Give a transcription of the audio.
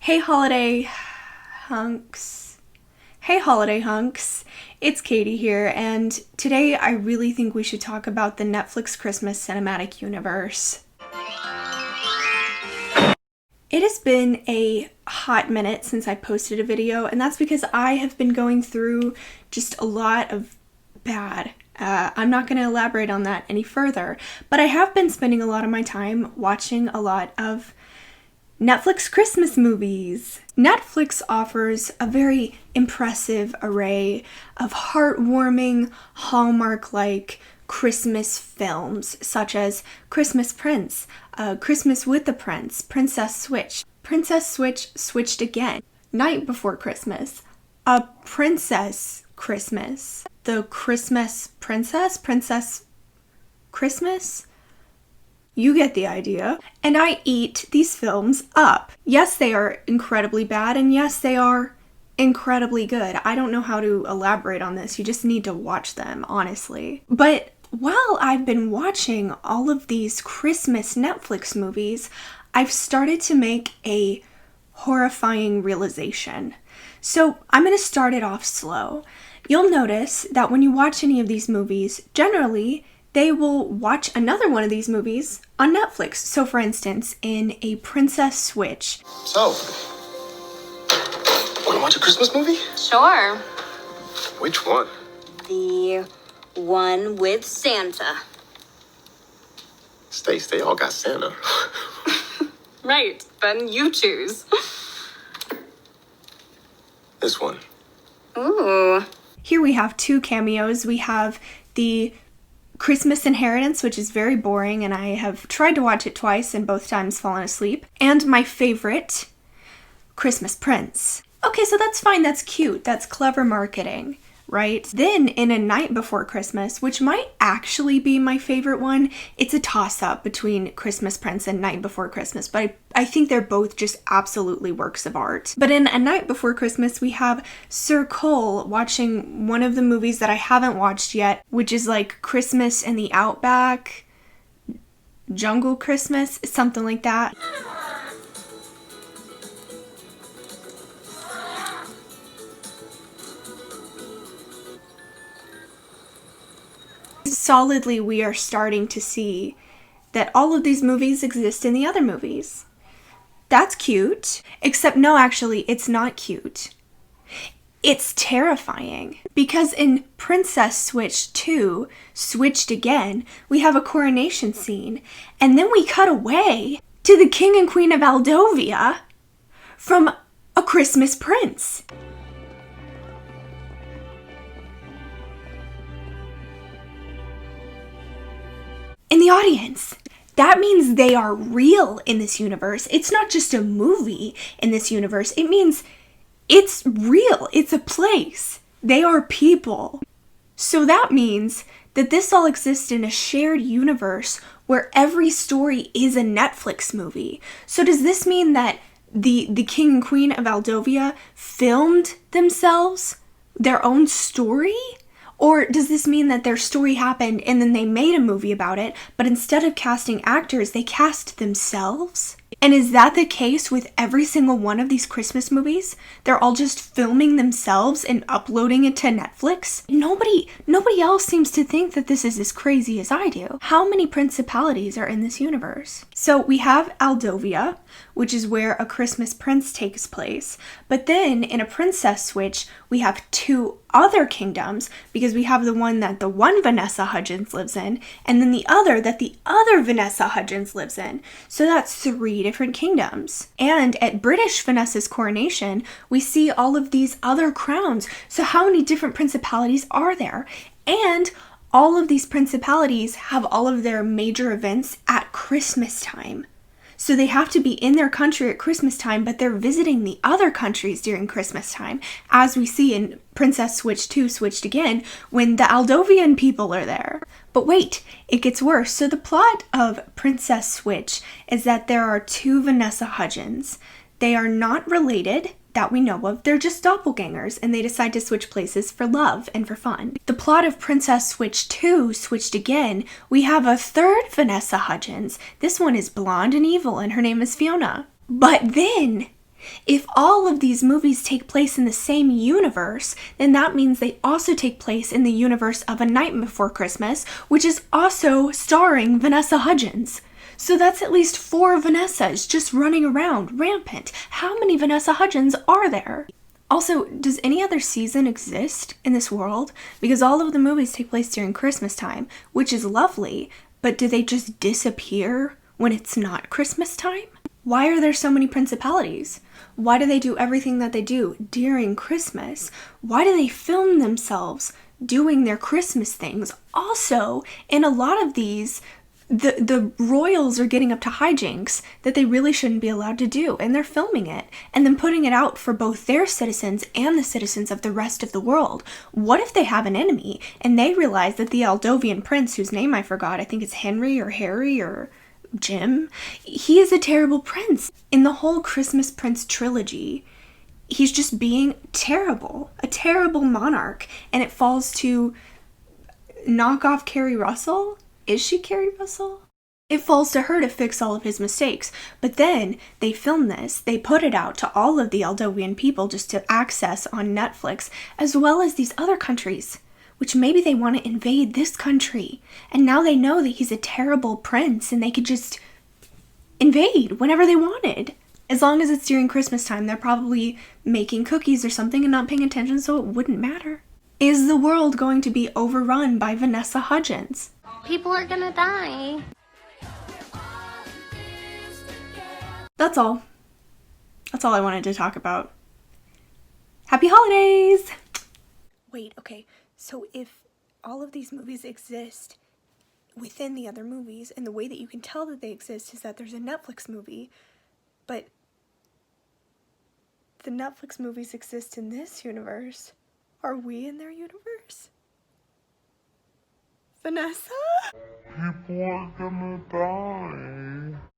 Hey holiday hunks. Hey holiday hunks. It's Katy here, and today I really think we should talk about the Netflix Christmas cinematic universe. It has been a hot minute since I posted a video, and that's because I have been going through just a lot of bad. I'm not going to elaborate on that any further, but I have been spending a lot of my time watching a lot of Netflix Christmas movies. Netflix offers a very impressive array of heartwarming, Hallmark-like Christmas films, such as Christmas Prince, Christmas with the Prince, Princess Switch, Switched Again, Night Before Christmas, A Princess Christmas, The Christmas Princess, Christmas? You get the idea. And I eat these films up. Yes, they are incredibly bad, and yes, they are incredibly good. I don't know how to elaborate on this. You just need to watch them, honestly. But while I've been watching all of these Christmas Netflix movies, I've started to make a horrifying realization. So I'm going to start it off slow. You'll notice that when you watch any of these movies, generally, they will watch another one of these movies on Netflix. So for instance, in A Princess Switch. So, wanna watch a Christmas movie? Sure. Which one? The one with Santa. Stace, they all got Santa. Right, then you choose. This one. Ooh. Here we have two cameos. We have the Christmas Inheritance, which is very boring, and I have tried to watch it twice and both times fallen asleep. And my favorite, Christmas Prince. Okay, so that's fine, that's cute, that's clever marketing, right? Then in A Night Before Christmas, which might actually be my favorite one, it's a toss-up between Christmas Prince and Night Before Christmas, but I think they're both just absolutely works of art. But in A Night Before Christmas, we have Sir Cole watching one of the movies that I haven't watched yet, which is like Christmas in the Outback, Jungle Christmas, something like that. Solidly, we are starting to see that all of these movies exist in the other movies. That's cute. Except no, actually, it's not cute. It's terrifying. Because in Princess Switch 2, Switched Again, we have a coronation scene, and then we cut away to the King and Queen of Aldovia from A Christmas Prince. In the audience. That means they are real in this universe. It's not just a movie in this universe. It means it's real. It's a place. They are people. So that means that this all exists in a shared universe where every story is a Netflix movie. So does this mean that the King and Queen of Aldovia filmed themselves, their own story? Or does this mean that their story happened and then they made a movie about it, but instead of casting actors, they cast themselves? And is that the case with every single one of these Christmas movies? They're all just filming themselves and uploading it to Netflix? Nobody else seems to think that this is as crazy as I do. How many principalities are in this universe? So we have Aldovia, which is where A Christmas Prince takes place. But then in A Princess Switch, we have two other kingdoms, because we have the one that the one Vanessa Hudgens lives in, and then the other that the other Vanessa Hudgens lives in. So that's three different kingdoms. And at British Vanessa's coronation, we see all of these other crowns. So how many different principalities are there? And all of these principalities have all of their major events at Christmas time. So they have to be in their country at Christmas time, but they're visiting the other countries during Christmas time, as we see in Princess Switch 2, Switched Again, when the Aldovian people are there. But wait, it gets worse. So the plot of Princess Switch is that there are two Vanessa Hudgens. They are not related, that we know of. They're just doppelgangers, and they decide to switch places for love and for fun. The plot of Princess Switch 2, Switched Again, we have a third Vanessa Hudgens. This one is blonde and evil, and her name is Fiona. But then, If all of these movies take place in the same universe, then that means they also take place in the universe of A Night Before Christmas, which is also starring Vanessa Hudgens. So that's at least 4 Vanessas just running around, rampant. How many Vanessa Hudgens are there? Also, does any other season exist in this world? Because all of the movies take place during Christmas time, which is lovely, but do they just disappear when it's not Christmas time? Why are there so many principalities? Why do they do everything that they do during Christmas? Why do they film themselves doing their Christmas things? Also, in a lot of these, the royals are getting up to hijinks that they really shouldn't be allowed to do, and they're filming it and then putting it out for both their citizens and the citizens of the rest of the world. What if they have an enemy and they realize that the Aldovian prince, whose name I forgot, I think it's Henry or Harry or Jim, he is a terrible prince. In the whole Christmas Prince trilogy, he's just being terrible, a terrible monarch, and it falls to knock off Carrie Russell. Is she Carrie Russell? It falls to her to fix all of his mistakes. But then they film this, they put it out to all of the Aldovian people just to access on Netflix, as well as these other countries, which maybe they want to invade this country. And now they know that he's a terrible prince and they could just invade whenever they wanted. As long as it's during Christmas time, they're probably making cookies or something and not paying attention, so it wouldn't matter. Is the world going to be overrun by Vanessa Hudgens? People are gonna die. That's all. That's all I wanted to talk about. Happy holidays! Wait, okay, so if all of these movies exist within the other movies, and the way that you can tell that they exist is that there's a Netflix movie, but the Netflix movies exist in this universe, are we in their universe? Vanessa? People are gonna die.